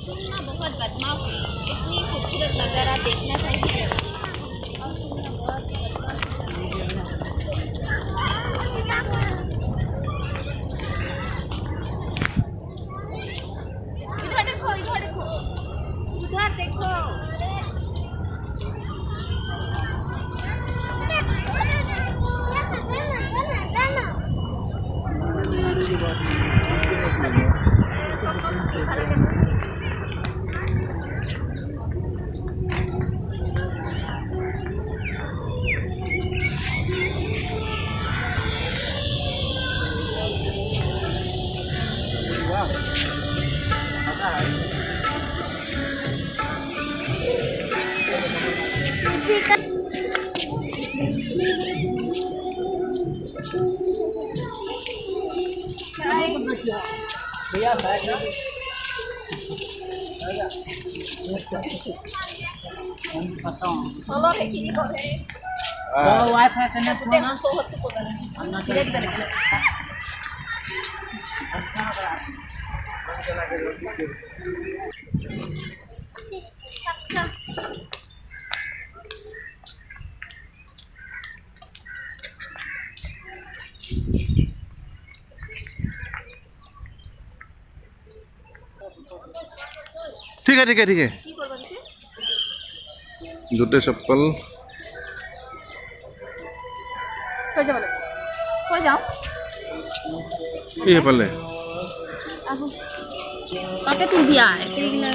तुम ना बहुत बदमाश हो। इतनी खूबसूरत नज़ारा देखना चाहिए और तुम ना बहुत इधर देखो, इधर देखो, उधर देखो। भैया साइड में Halo, kayak gini kok, Hei. kalau wifi kena Maksudnya semua masuk waktu kok kan? Tidak bisa dikena. ठीक है ठीक है ठीक है। কি করবা দিছে? जूते चप्पल কই যাবা লাগে? কই যাও? ये पल्ले আহো। কাটে তুই বিয়া, এগুলা